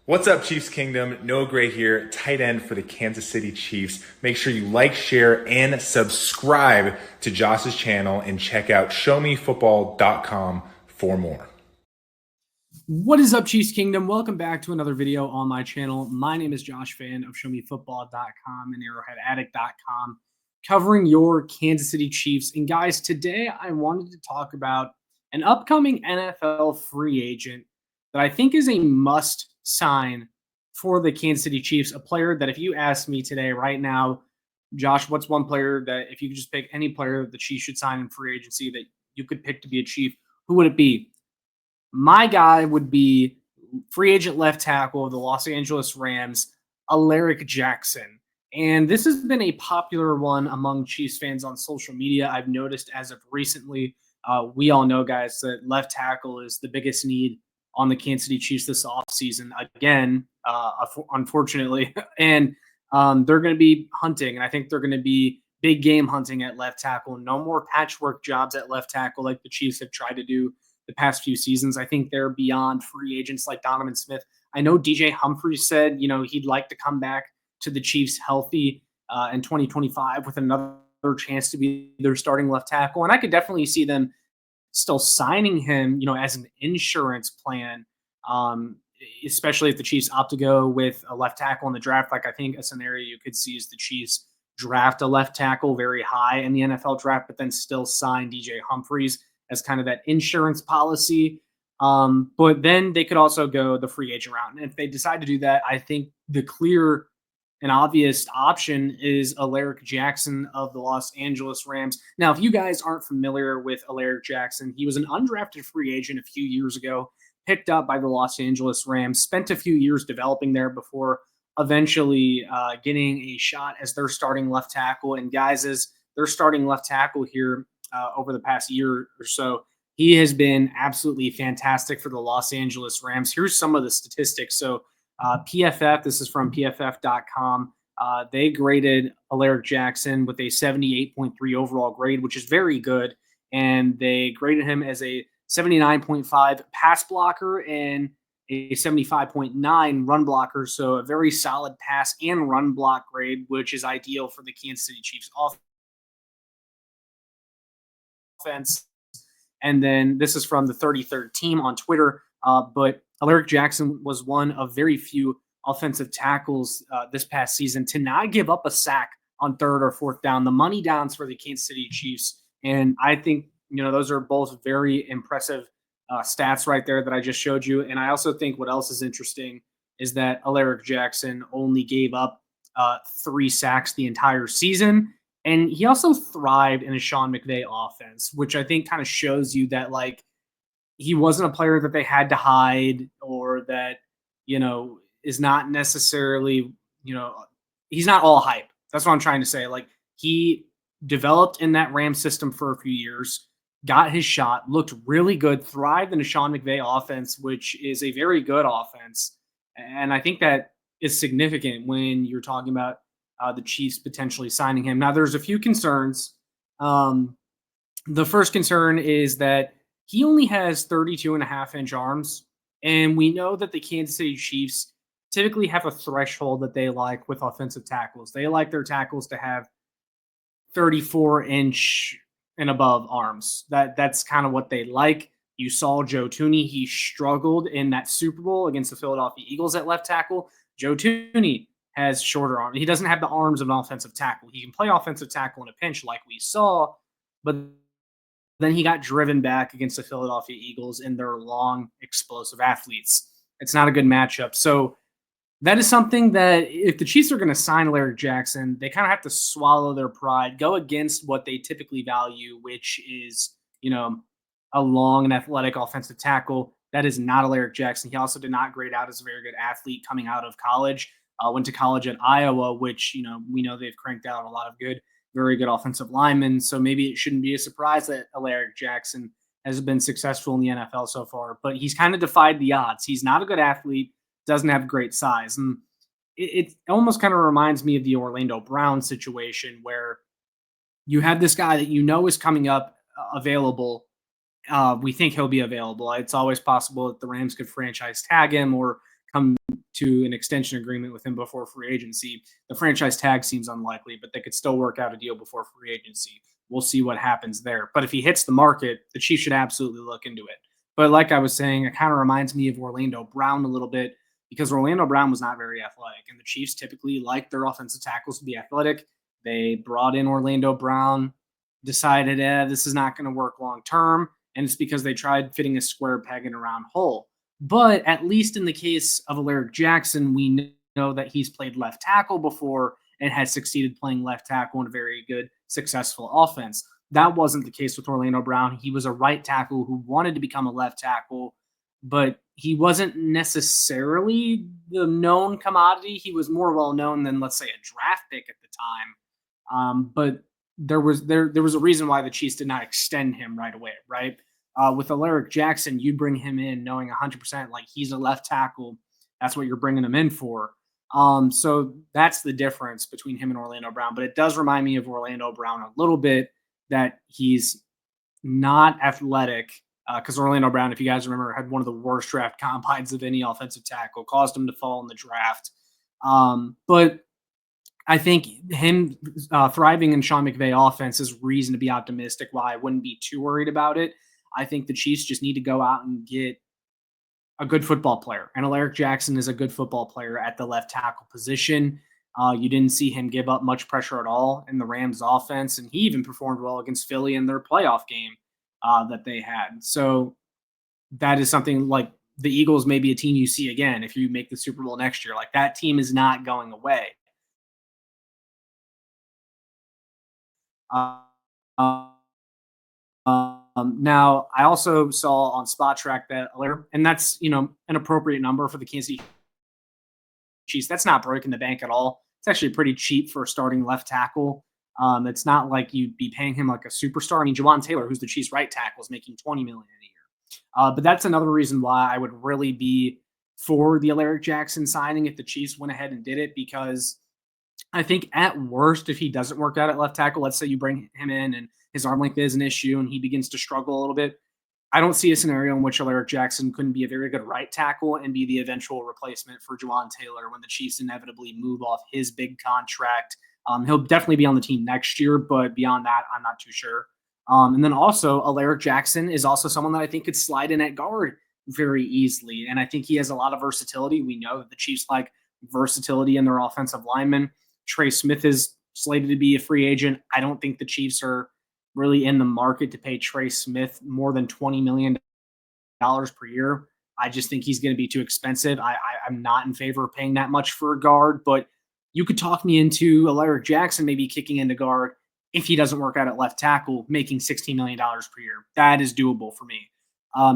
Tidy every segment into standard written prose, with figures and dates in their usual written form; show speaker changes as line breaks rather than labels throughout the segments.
What's up, Chiefs Kingdom? Noah Gray here, tight end for the Kansas City Chiefs. Make sure you like, share, and subscribe to Josh's channel and check out showmefootball.com for more.
What is up, Chiefs Kingdom? Welcome back to another video on my channel. My name is Josh Fan of showmefootball.com and arrowheadaddict.com, covering your Kansas City Chiefs. And guys, today I wanted to talk about an upcoming NFL free agent that I think is a must sign for the Kansas City Chiefs. A player that if you ask me today, right now, Josh, what's one player that if you could just pick any player that the Chiefs should sign in free agency that you could pick to be a Chief, who would it be? My guy would be free agent left tackle of the Los Angeles Rams, Alaric Jackson. And this has been a popular one among Chiefs fans on social media. I've noticed as of recently, we all know, guys, that left tackle is the biggest need on the Kansas City Chiefs this offseason. Again, unfortunately. And they're going to be hunting, and I think they're going to be big game hunting at left tackle. No more patchwork jobs at left tackle like the Chiefs have tried to do the past few seasons. I think they're beyond free agents like Donovan Smith. I know DJ Humphries said, he'd like to come back to the Chiefs healthy in 2025 with another chance to be their starting left tackle. And I could definitely see them still signing him, as an insurance plan, especially if the Chiefs opt to go with a left tackle in the draft. Like, I think a scenario you could see is the Chiefs draft a left tackle very high in the NFL draft, but then still sign DJ Humphries as kind of that insurance policy. But then they could also go the free agent route. And if they decide to do that, I think the clear and obvious option is Alaric Jackson of the Los Angeles Rams. Now, if you guys aren't familiar with Alaric Jackson, he was an undrafted free agent a few years ago, picked up by the Los Angeles Rams, spent a few years developing there before eventually getting a shot as their starting left tackle. And guys, as their starting left tackle here over the past year or so, he has been absolutely fantastic for the Los Angeles Rams. Here's some of the statistics. So PFF, this is from PFF.com. They graded Alaric Jackson with a 78.3 overall grade, which is very good. And they graded him as a 79.5 pass blocker and a 75.9 run blocker. So a very solid pass and run block grade, which is ideal for the Kansas City Chiefs offense. And then this is from the 33rd team on Twitter. But Alaric Jackson was one of very few offensive tackles this past season to not give up a sack on third or fourth down. The money downs for the Kansas City Chiefs. And I think, those are both very impressive stats right there that I just showed you. And I also think what else is interesting is that Alaric Jackson only gave up 3 sacks the entire season. And he also thrived in a Sean McVay offense, which I think kind of shows you that, he wasn't a player that they had to hide or that, is not necessarily, he's not all hype. That's what I'm trying to say. He developed in that Ram system for a few years, got his shot, looked really good, thrived in a Sean McVay offense, which is a very good offense. And I think that is significant when you're talking about the Chiefs potentially signing him. Now, there's a few concerns. The first concern is that he only has 32.5-inch arms, and we know that the Kansas City Chiefs typically have a threshold that they like with offensive tackles. They like their tackles to have 34-inch and above arms. That's kind of what they like. You saw Joe Thuney. He struggled in that Super Bowl against the Philadelphia Eagles at left tackle. Joe Thuney has shorter arms. He doesn't have the arms of an offensive tackle. He can play offensive tackle in a pinch like we saw, but then he got driven back against the Philadelphia Eagles and their long, explosive athletes. It's not a good matchup. So that is something that if the Chiefs are going to sign Alaric Jackson, they kind of have to swallow their pride, go against what they typically value, which is, a long and athletic offensive tackle. That is not Alaric Jackson. He also did not grade out as a very good athlete coming out of college. Went to college at Iowa, which, we know they've cranked out a lot of very good offensive linemen. So maybe it shouldn't be a surprise that Alaric Jackson has been successful in the NFL so far, but he's kind of defied the odds. He's not a good athlete, doesn't have great size. And it almost kind of reminds me of the Orlando Brown situation where you have this guy that is coming up available. We think he'll be available. It's always possible that the Rams could franchise tag him or come to an extension agreement with him before free agency. The franchise tag seems unlikely, but they could still work out a deal before free agency. We'll see what happens there. But if he hits the market, the Chiefs should absolutely look into it. But like I was saying, it kind of reminds me of Orlando Brown a little bit because Orlando Brown was not very athletic, and the Chiefs typically like their offensive tackles to be athletic. They brought in Orlando Brown, decided, this is not going to work long term, and it's because they tried fitting a square peg in a round hole. But at least in the case of Alaric Jackson, we know that he's played left tackle before and has succeeded playing left tackle in a very good, successful offense. That wasn't the case with Orlando Brown. He was a right tackle who wanted to become a left tackle, but he wasn't necessarily the known commodity. He was more well known than, let's say, a draft pick at the time. But there was a reason why the Chiefs did not extend him right away, right? With Alaric Jackson, you bring him in knowing 100% like he's a left tackle. That's what you're bringing him in for. So that's the difference between him and Orlando Brown. But it does remind me of Orlando Brown a little bit that he's not athletic because Orlando Brown, if you guys remember, had one of the worst draft combines of any offensive tackle, caused him to fall in the draft. But I think him thriving in Sean McVay offense is reason to be optimistic why I wouldn't be too worried about it. I think the Chiefs just need to go out and get a good football player. And Alaric Jackson is a good football player at the left tackle position. You didn't see him give up much pressure at all in the Rams offense. And he even performed well against Philly in their playoff game that they had. So that is something like the Eagles may be a team you see again if you make the Super Bowl next year. Like that team is not going away. Now, I also saw on Spot Track that, and that's an appropriate number for the Kansas City Chiefs. That's not breaking the bank at all. It's actually pretty cheap for a starting left tackle. It's not like you'd be paying him like a superstar. I mean, Jawan Taylor, who's the Chiefs' right tackle, is making $20 million a year. But that's another reason why I would really be for the Alaric Jackson signing if the Chiefs went ahead and did it, because I think at worst, if he doesn't work out at left tackle, let's say you bring him in and his arm length is an issue and he begins to struggle a little bit, I don't see a scenario in which Alaric Jackson couldn't be a very good right tackle and be the eventual replacement for Jawan Taylor when the Chiefs inevitably move off his big contract. He'll definitely be on the team next year, but beyond that, I'm not too sure. And then also, Alaric Jackson is also someone that I think could slide in at guard very easily. And I think he has a lot of versatility. We know that the Chiefs like versatility in their offensive linemen. Trey Smith is slated to be a free agent. I don't think the Chiefs are really in the market to pay Trey Smith more than $20 million per year. I just think he's going to be too expensive. I'm not in favor of paying that much for a guard, but you could talk me into Alaric Jackson maybe kicking into guard if he doesn't work out at left tackle, making $16 million per year. That is doable for me.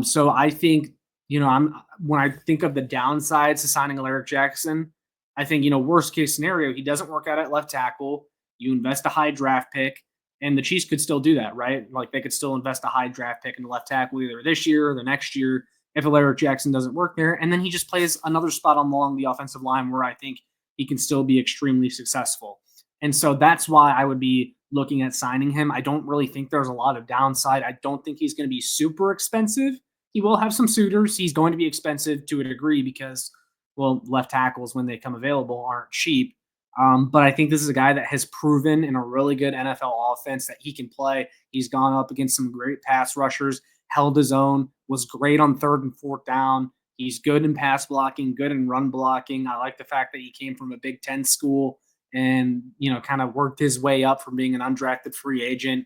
So I think, when I think of the downsides to signing Alaric Jackson, I think, worst case scenario, he doesn't work out at left tackle. You invest a high draft pick, and the Chiefs could still do that, right? Like they could still invest a high draft pick in the left tackle either this year or the next year if Alaric Jackson doesn't work there. And then he just plays another spot along the offensive line where I think he can still be extremely successful. And so that's why I would be looking at signing him. I don't really think there's a lot of downside. I don't think he's going to be super expensive. He will have some suitors. He's going to be expensive to a degree because, well, left tackles when they come available aren't cheap. But I think this is a guy that has proven in a really good NFL offense that he can play. He's gone up against some great pass rushers, held his own, was great on third and fourth down. He's good in pass blocking, good in run blocking. I like the fact that he came from a Big Ten school and, kind of worked his way up from being an undrafted free agent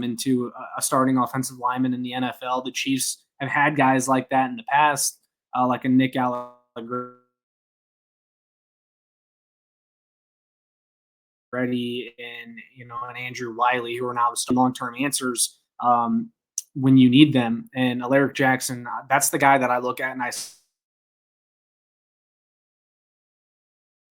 into a starting offensive lineman in the NFL. The Chiefs have had guys like that in the past, like a Nick Allegretti and an Andrew Wiley, who are now the long-term answers when you need them. And Alaric Jackson, that's the guy that I look at and I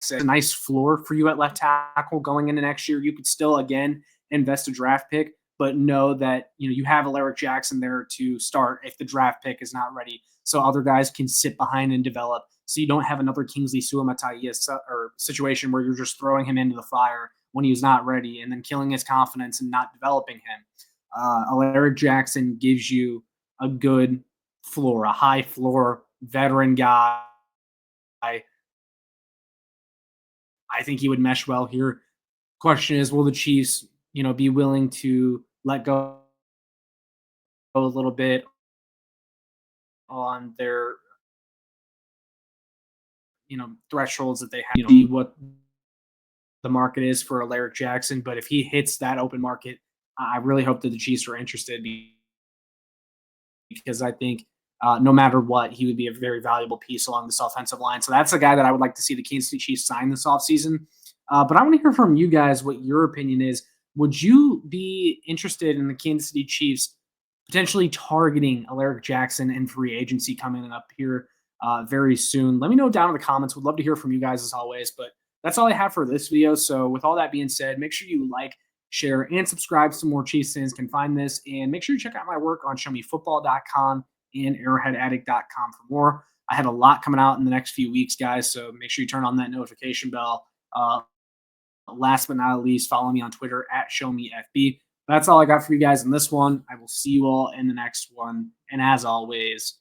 say a nice floor for you at left tackle going into next year. You could still again invest a draft pick, but know that you have Alaric Jackson there to start if the draft pick is not ready, so other guys can sit behind and develop. So you don't have another Kingsley Suamataia or situation where you're just throwing him into the fire when he's not ready and then killing his confidence and not developing him. Alaric Jackson gives you a good floor, a high floor veteran guy I think he would mesh well here. Question is, will the Chiefs, be willing to let go a little bit on their, thresholds that they have, see what the market is for Alaric Jackson. But if he hits that open market, I really hope that the Chiefs are interested because I think no matter what, he would be a very valuable piece along this offensive line. So that's a guy that I would like to see the Kansas City Chiefs sign this offseason. But I want to hear from you guys what your opinion is. Would you be interested in the Kansas City Chiefs potentially targeting Alaric Jackson and free agency coming up here very soon? Let me know down in the comments. Would love to hear from you guys as always. But that's all I have for this video. So with all that being said, make sure you like, share, and subscribe so more Chiefs fans can find this. And make sure you check out my work on showmefootball.com and arrowheadaddict.com for more. I have a lot coming out in the next few weeks, guys. So make sure you turn on that notification bell. Last but not least, follow me on Twitter at ShowMeFB. That's all I got for you guys in this one. I will see you all in the next one. And as always,